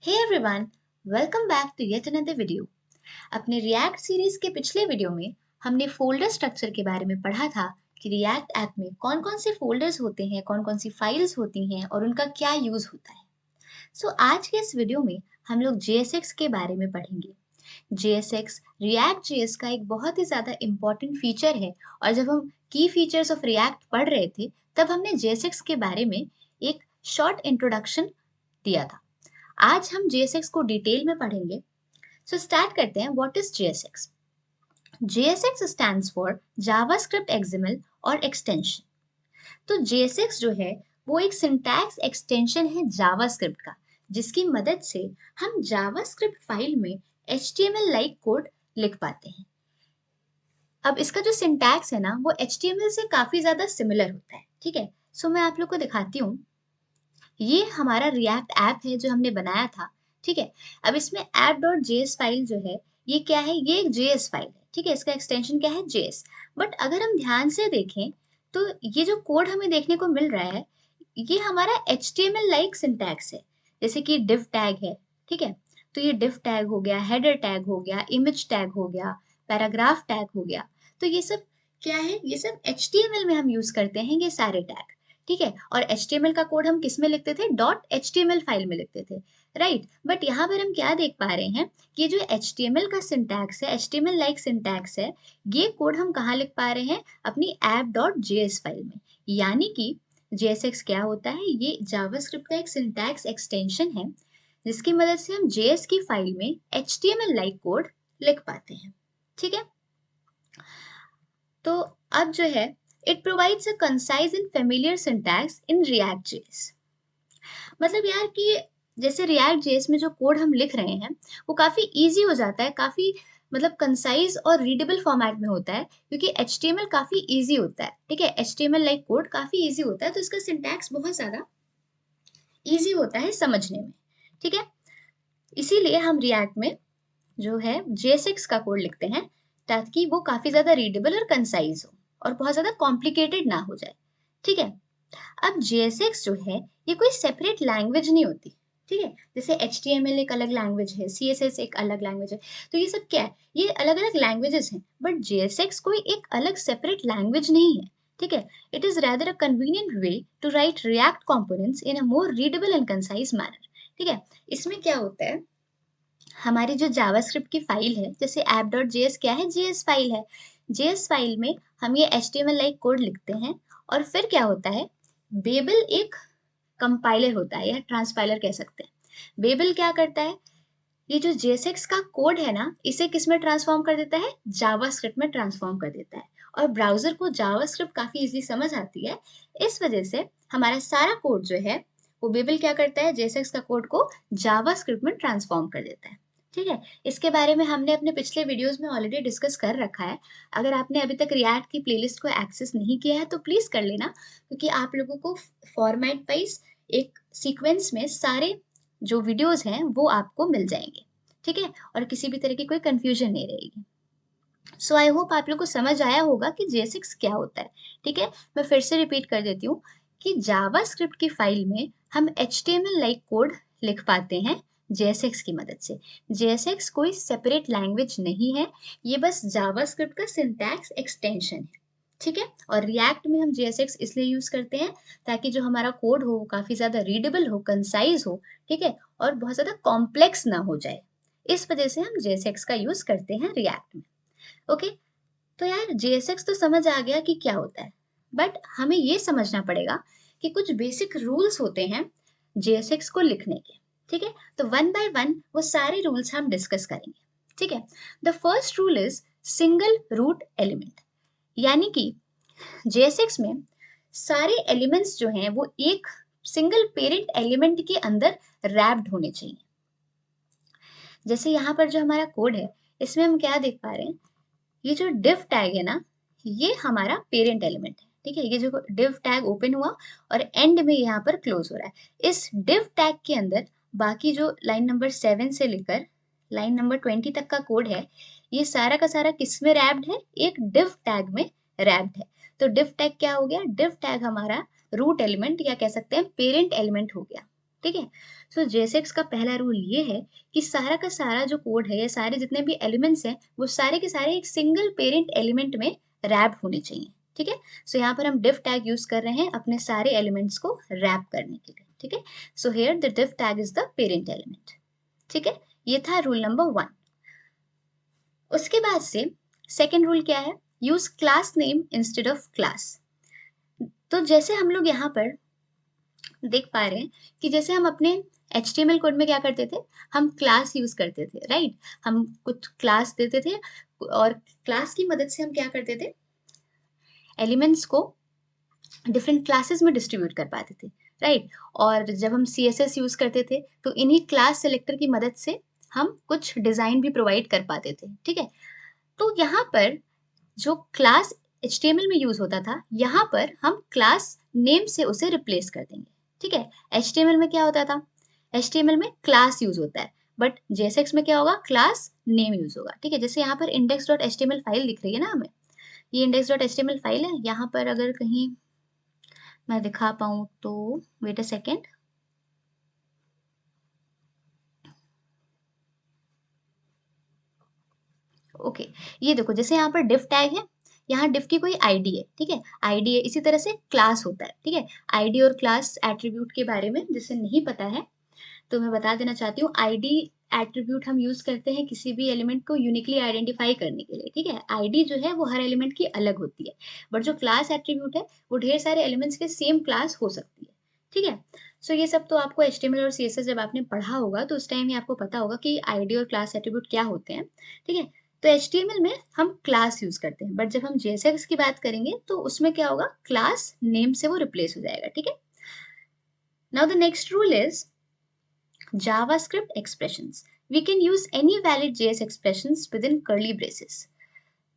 Hey everyone, welcome back to yet another video. अपने React series के पिछले video में हमने फोल्डर स्ट्रक्चर के बारे में पढ़ा था कि रिएक्ट ऐप में कौन-कौन से फोल्डर्स होते हैं, कौन-कौन सी फाइल्स होती हैं और उनका क्या यूज होता है। आज के इस वीडियो में हम लोग JSX के बारे में पढ़ेंगे। JSX रिएक्ट जेएस का एक बहुत ही ज़्यादा इम्पोर्टेंट फीचर है और जब हम की फीचर्स ऑफ रिएक्ट पढ़ रहे थे तब हमने JSX के बारे में एक शॉर्ट इंट्रोडक्शन दिया था। आज हम JSX को डिटेल में पढ़ेंगे। स्टार्ट करते हैं। What is JSX? JSX stands for JavaScript XML और एक्सटेंशन। तो JSX जो है वो एक सिंटैक्स एक्सटेंशन है जावास्क्रिप्ट का, जिसकी मदद से हम जावास्क्रिप्ट फाइल में HTML लाइक कोड लिख पाते हैं। अब इसका जो सिंटैक्स है ना वो HTML से काफी ज्यादा सिमिलर होता है। ठीक है, मैं आप लोग को दिखाती हूँ। ये हमारा रिएक्ट ऐप है जो हमने बनाया था। ठीक है, अब इसमें app.js फाइल जो है ये क्या है, ये एक JS फाइल है। ठीक है, इसका एक्सटेंशन क्या है, JS। बट अगर हम ध्यान से देखें तो ये जो कोड हमें देखने को मिल रहा है ये हमारा HTML लाइक सिंटैक्स है। जैसे कि div टैग है। ठीक है, तो ये div टैग हो गया, हेडर टैग हो गया, इमेज टैग हो गया, पैराग्राफ टैग हो गया। तो ये सब क्या है, ये सब HTML में हम यूज करते हैं ये सारे टैग। ठीक है, और HTML का कोड हम किस में लिखते थे, .html फाइल में लिखते थे, राइट। बट यहाँ पर हम क्या देख पा रहे हैं कि ये जो HTML का सिंटैक्स है, HTML लाइक सिंटैक्स है, ये कोड हम कहाँ लिख पा रहे हैं, अपनी app.js फाइल में। यानी कि JSX क्या होता है, ये जावास्क्रिप्ट का एक सिंटैक्स एक्सटेंशन है जिसकी मदद से हम JS की फाइल में HTML लाइक कोड लिख पाते हैं। ठीक है, तो अब जो है it provides a concise and familiar syntax in React.js। मतलब यार कि जैसे React.js में जो कोड हम लिख रहे हैं वो काफी इजी हो जाता है, काफी मतलब कंसाइज और रीडेबल फॉर्मेट में होता है क्योंकि HTML काफी इजी होता है। ठीक है, HTML लाइक कोड काफी इजी होता है तो इसका सिंटैक्स बहुत ज्यादा इजी होता है समझने में। ठीक है, इसीलिए हम React में जो है JSX का कोड लिखते हैं ताकि वो काफी ज्यादा रीडेबल और कंसाइज हो और बहुत ज्यादा कॉम्प्लिकेटेड ना हो जाए। ठीक है, अब JSX जो है ये कोई सेपरेट लैंग्वेज नहीं होती। ठीक है, जैसे HTML एक अलग लैंग्वेज है, CSS एक अलग लैंग्वेज है, तो ये सब क्या है, ये अलग अलग लैंग्वेजेस हैं। बट JSX कोई एक अलग सेपरेट लैंग्वेज नहीं है। ठीक है, it is rather a convenient way to write React components in a more readable and concise manner. ठीक है, इसमें क्या होता है, हमारी जो जावास्क्रिप्ट की फाइल है, जैसे app.js क्या है, JS फाइल है। JS फाइल में हम ये HTML लाइक कोड लिखते हैं और फिर क्या होता है, बेबल एक कंपाइलर होता है या ट्रांसपाइलर कह सकते हैं। बेबल क्या करता है, ये जो JSX का कोड है ना इसे किस में ट्रांसफॉर्म कर देता है, जावास्क्रिप्ट में ट्रांसफॉर्म कर देता है। और ब्राउजर को जावास्क्रिप्ट काफी इजी समझ आती है, इस वजह से हमारा सारा कोड जो है वो बेबल क्या करता है, JSX का कोड को जावास्क्रिप्ट में ट्रांसफॉर्म कर देता है। ठीक है, इसके बारे में हमने अपने पिछले वीडियोस में ऑलरेडी डिस्कस कर रखा है। अगर आपने अभी तक रिएक्ट की प्लेलिस्ट को एक्सेस नहीं किया है तो प्लीज कर लेना, क्योंकि आप लोगों को फॉर्मेट वाइज एक सीक्वेंस में सारे जो वीडियोस हैं वो आपको मिल जाएंगे। ठीक है, और किसी भी तरह की कोई कंफ्यूजन नहीं रहेगी। आई होप आप लोग को समझ आया होगा कि JSX क्या होता है। ठीक है, मैं फिर से रिपीट कर देती हूँ कि जावास्क्रिप्ट की फाइल में हम HTML लाइक कोड लिख पाते हैं JSX की मदद से। JSX कोई सेपरेट लैंग्वेज नहीं है, ये बस जावास्क्रिप्ट का सिंटैक्स एक्सटेंशन है। ठीक है, और रिएक्ट में हम JSX इसलिए यूज करते हैं ताकि जो हमारा कोड हो वो काफी ज्यादा रीडेबल हो, कंसाइज हो। ठीक है, और बहुत ज्यादा कॉम्प्लेक्स ना हो जाए, इस वजह से हम JSX का यूज करते हैं रिएक्ट में। ओके, तो यार JSX तो समझ आ गया कि क्या होता है, बट हमें ये समझना पड़ेगा कि कुछ बेसिक रूल्स होते हैं JSX को लिखने के। ठीक है, तो वन बाय वन वो सारे रूल्स हम डिस्कस करेंगे। ठीक है, the first rule is single root element, यानी कि JSX में सारे एलिमेंट्स जो हैं वो एक सिंगल पेरेंट एलिमेंट के अंदर रैप्ड होने चाहिए। जैसे यहाँ पर जो हमारा कोड है इसमें हम क्या देख पा रहे हैं, ये जो div टैग है ना ये हमारा पेरेंट एलिमेंट है। ठीक है, ये जो div टैग ओपन हुआ और एंड में यहाँ पर क्लोज हो रहा है, इस div टैग के अंदर बाकी जो लाइन नंबर 7 से लेकर लाइन नंबर 20 तक का कोड है ये सारा का सारा किस में रैप्ड है, एक div टैग में रैप्ड है। तो div टैग क्या हो गया, div टैग हमारा रूट एलिमेंट या कह सकते हैं पेरेंट एलिमेंट हो गया। ठीक है। सो जेएसएक्स का पहला रूल ये है कि सारा का सारा जो कोड है या सारे जितने भी एलिमेंट्स हैं वो सारे के सारे एक सिंगल पेरेंट एलिमेंट में रैप होने चाहिए, ठीक है। सो यहाँ पर हम div टैग यूज कर रहे हैं अपने सारे एलिमेंट्स को रैप करने के लिए, ठीक है। So here the div tag is the parent element, ठीक है। ये था रूल नंबर 1। उसके बाद से सेकेंड रूल क्या है, use class name instead of class. तो जैसे हम लोग यहाँ पर देख पा रहे हैं कि जैसे हम अपने HTML कोड में क्या करते थे, हम क्लास यूज करते थे, राइट। हम कुछ क्लास देते थे और क्लास की मदद से हम क्या करते थे, एलिमेंट्स को डिफरेंट क्लासेस में डिस्ट्रीब्यूट कर पाते थे, राइट। और जब हम CSS यूज करते थे तो इन्हीं क्लास सेलेक्टर की मदद से हम कुछ डिजाइन भी प्रोवाइड कर पाते थे, ठीक है। तो यहाँ पर जो क्लास HTML में यूज होता था, यहाँ पर हम क्लास नेम से उसे रिप्लेस कर देंगे, ठीक है। HTML में क्या होता था, HTML में क्लास यूज होता है, बट JSX में क्या होगा, क्लास नेम यूज होगा, ठीक है। जैसे यहाँ पर index.html फाइल दिख रही है ना हमें, ये index.html फाइल है। यहाँ पर अगर कहीं मैं दिखा पाऊँ तो वेट अ सेकेंड, ओके। ये देखो जैसे यहाँ पर div टैग है, यहाँ div की कोई आईडी है, ठीक है, आईडी है। इसी तरह से क्लास होता है, ठीक है। आईडी और क्लास एट्रीब्यूट के बारे में जिसे नहीं पता है तो मैं बता देना चाहती हूँ, आईडी एट्रीब्यूट हम यूज करते हैं किसी भी एलिमेंट को यूनिकली आइडेंटिफाई करने के लिए, ठीक है। आईडी जो है वो हर एलिमेंट की अलग होती है, बट जो क्लास एट्रीब्यूट है वो ढेर सारे एलिमेंट्स के सेम क्लास हो सकती है, ठीक है। सो ये सब तो आपको HTML और CSS जब आपने पढ़ा होगा तो उस टाइम ही आपको पता होगा कि आईडी और क्लास एट्रीब्यूट क्या होते हैं, ठीक है। तो HTML में हम क्लास यूज करते हैं, बट जब हम JSX की बात करेंगे तो उसमें क्या होगा, क्लास नेम से वो रिप्लेस हो जाएगा, ठीक है। Now the next rule is JavaScript expressions. We can use any valid JS expressions within curly braces.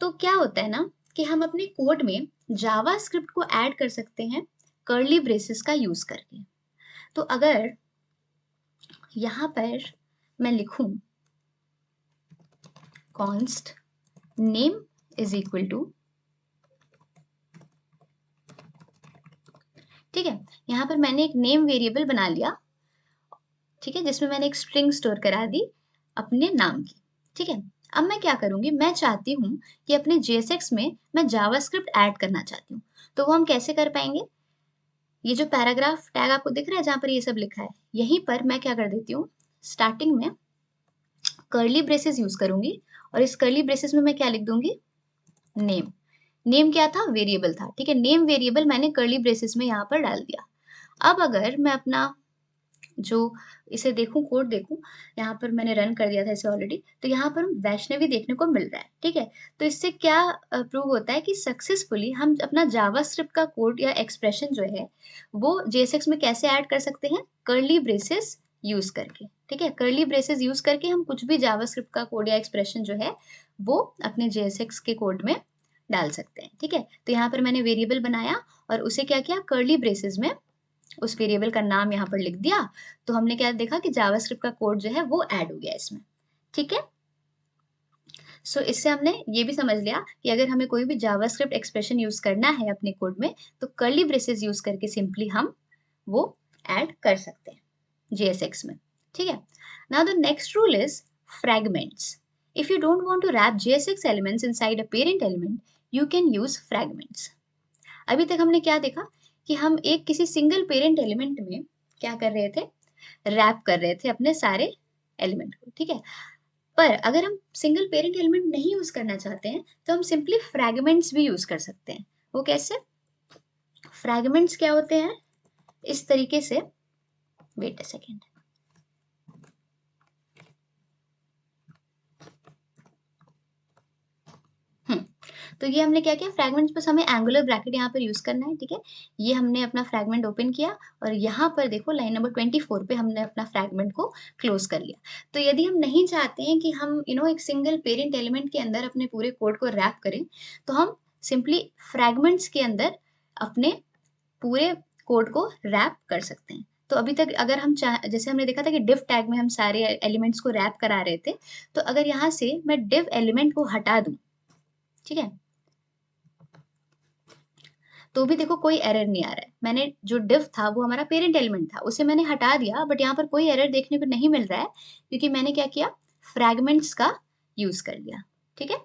तो क्या होता है ना कि हम अपने कोड में JavaScript को ऐड कर सकते हैं curly braces का यूज करके। तो अगर यहाँ पर मैं लिखूं const name is equal to, ठीक है, यहाँ पर मैंने एक नेम वेरिएबल बना लिया, ठीक है, जिसमें मैंने एक स्ट्रिंग स्टोर करा दी अपने नाम की, ठीक है। अब मैं क्या करूंगी, मैं चाहती हूँ कि अपने JSX में मैं जावास्क्रिप्ट ऐड करना चाहती हूँ, तो वो हम कैसे कर पाएंगे। ये जो पैराग्राफ टैग आपको दिख रहा है जहां पर ये सब लिखा है, यहीं पर मैं क्या कर देती हूँ, स्टार्टिंग में कर्ली ब्रेसेस यूज करूंगी और इस कर्ली ब्रेसेस में मैं क्या लिख दूंगी, नेम। नेम क्या था, वेरिएबल था, ठीक है। नेम वेरिएबल मैंने कर्ली ब्रेसेस में यहाँ पर डाल दिया। अब अगर मैं अपना जो इसे देखूं, कोड देखूं, यहाँ पर मैंने रन कर दिया था इसे ऑलरेडी, तो यहाँ पर वैष्णवी देखने को मिल रहा है, ठीक है। तो इससे क्या प्रूव होता है कि सक्सेसफुली हम अपना जावास्क्रिप्ट का कोड या एक्सप्रेशन जो है वो JSX में कैसे ऐड कर सकते हैं, कर्ली ब्रेसेस यूज करके, ठीक है। कर्ली ब्रेसेस यूज करके हम कुछ भी जावास्क्रिप्ट का कोड या एक्सप्रेशन जो है वो अपने JSX के कोड में डाल सकते हैं, ठीक है। तो यहाँ पर मैंने वेरिएबल बनाया और उसे क्या किया, कर्ली ब्रेसेस में उस वेरिएबल का नाम यहाँ पर लिख दिया, तो हमने क्या देखा कि जावास्क्रिप्ट का कोड जो है वो ऐड हो गया इसमें, ठीक है। सो इससे हमने ये भी समझ लिया कि अगर हमें कोई भी जावास्क्रिप्ट एक्सप्रेशन यूज करना है अपने कोड में तो कर्ली ब्रेसेस यूज करके सिंपली हम वो ऐड कर सकते हैं JSX में, ठीक है। Now the next rule is fragments. If you don't want to wrap JSX elements inside a parent element, you can use fragments. अभी तक हमने क्या देखा कि हम एक किसी सिंगल पेरेंट एलिमेंट में क्या कर रहे थे, रैप कर रहे थे अपने सारे एलिमेंट को, ठीक है। पर अगर हम सिंगल पेरेंट एलिमेंट नहीं यूज करना चाहते हैं तो हम सिंपली फ्रैगमेंट्स भी यूज कर सकते हैं। वो कैसे, फ्रैगमेंट्स क्या होते हैं, इस तरीके से, वेट अ सेकेंड, तो ये हमने क्या किया, फ्रैगमेंट्स बस हमें एंगुलर ब्रैकेट यहाँ पर यूज करना है, ठीक है। ये हमने अपना फ्रैगमेंट ओपन किया और यहाँ पर देखो लाइन नंबर 24 पे हमने अपना फ्रैगमेंट को क्लोज कर लिया। तो यदि हम नहीं चाहते हैं कि हम एक सिंगल पेरेंट एलिमेंट के अंदर अपने पूरे कोड को रैप करें, तो हम सिंपली फ्रैगमेंट्स के अंदर अपने पूरे कोड को रैप कर सकते हैं। तो अभी तक अगर हम जैसे हमने देखा था कि div टैग में हम सारे एलिमेंट्स को रैप करा रहे थे, तो अगर यहाँ से मैं div एलिमेंट को हटा दूं, ठीक है, तो भी देखो कोई एरर नहीं आ रहा है। मैंने जो div था वो हमारा पेरेंट एलिमेंट था, उसे मैंने हटा दिया, बट यहाँ पर कोई एरर देखने को नहीं मिल रहा है क्योंकि मैंने क्या किया, फ्रैगमेंट्स का यूज कर लिया। ठीक है,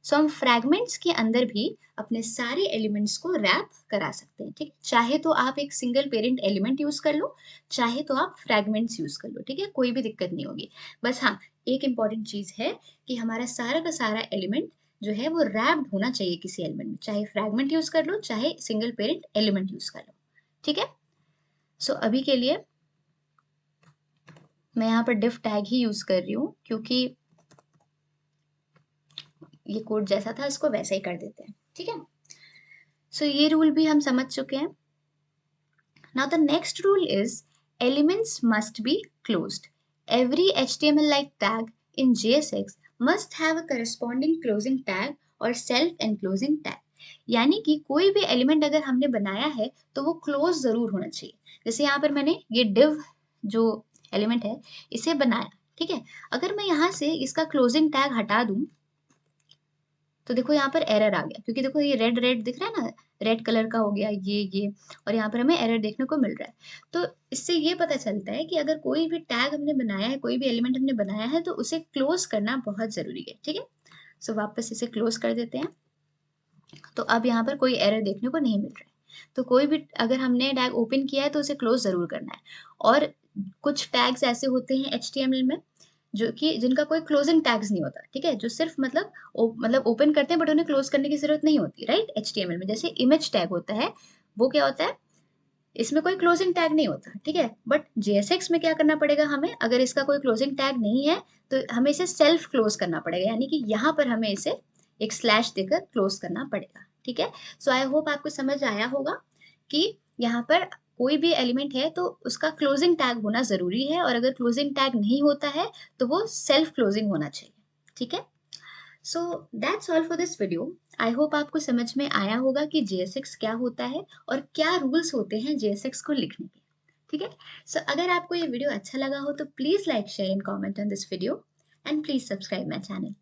सो हम फ्रैगमेंट्स के अंदर भी अपने सारे एलिमेंट्स को रैप करा सकते हैं। ठीक, चाहे तो आप एक सिंगल पेरेंट एलिमेंट यूज कर लो, चाहे तो आप फ्रैगमेंट्स यूज कर लो। ठीक है, कोई भी दिक्कत नहीं होगी। बस हाँ, एक इंपॉर्टेंट चीज है कि हमारा सारा का सारा एलिमेंट जो है वो रैप्ड होना चाहिए किसी एलिमेंट में, चाहे फ्रैगमेंट यूज कर लो, चाहे सिंगल पेरेंट एलिमेंट यूज कर लो। ठीक है, सो अभी के लिए मैं यहाँ पर div टैग ही यूज कर रही हूँ क्योंकि ये कोड जैसा था इसको वैसा ही कर देते हैं। ठीक है, सो ये रूल भी हम समझ चुके हैं। Now the next rule is elements must be closed. Every HTML-like tag in JSX must have a corresponding closing tag और self-enclosing tag. यानी कि कोई भी एलिमेंट अगर हमने बनाया है तो वो क्लोज जरूर होना चाहिए। जैसे यहाँ पर मैंने ये div जो एलिमेंट है इसे बनाया, ठीक है, अगर मैं यहाँ से इसका क्लोजिंग टैग हटा दूं तो देखो यहाँ पर एरर आ गया, क्योंकि देखो ये रेड रेड दिख रहा है ना, रेड कलर का हो गया ये, और यहाँ पर हमें एरर देखने को मिल रहा है। तो इससे ये पता चलता है कि अगर कोई भी टैग हमने बनाया है, कोई भी एलिमेंट हमने बनाया है, तो उसे क्लोज करना बहुत जरूरी है। ठीक है, सो वापस इसे क्लोज कर देते हैं। तो अब यहाँ पर कोई एरर देखने को नहीं मिल रहा है। तो कोई भी अगर हमने टैग ओपन किया है तो उसे क्लोज जरूर करना है। और कुछ टैग्स ऐसे होते हैं HTML में जो कि जिनका कोई क्लोजिंग टैग्स नहीं होता। ठीक है, जो सिर्फ मतलब ओपन करते हैं बट उन्हें क्लोज करने की जरूरत नहीं होती, राइट। HTML में जैसे इमेज टैग होता है, वो क्या होता है, इसमें कोई क्लोजिंग टैग नहीं होता। ठीक है, बट JSX में क्या करना पड़ेगा हमें, अगर इसका कोई क्लोजिंग टैग नहीं है तो हमें इसे सेल्फ क्लोज करना पड़ेगा, यानी कि यहाँ पर हमें इसे एक स्लैश देकर क्लोज करना पड़ेगा। ठीक है, सो आई होप आपको समझ आया होगा कि यहाँ पर कोई भी एलिमेंट है तो उसका क्लोजिंग टैग होना जरूरी है, और अगर क्लोजिंग टैग नहीं होता है तो वो सेल्फ क्लोजिंग होना चाहिए। ठीक है, so that's all for this video. I hope आपको समझ में आया होगा कि JSX क्या होता है और क्या रूल्स होते हैं JSX को लिखने के। ठीक है, सो अगर आपको ये वीडियो अच्छा लगा हो तो please like, share and comment on this video, and please subscribe my channel.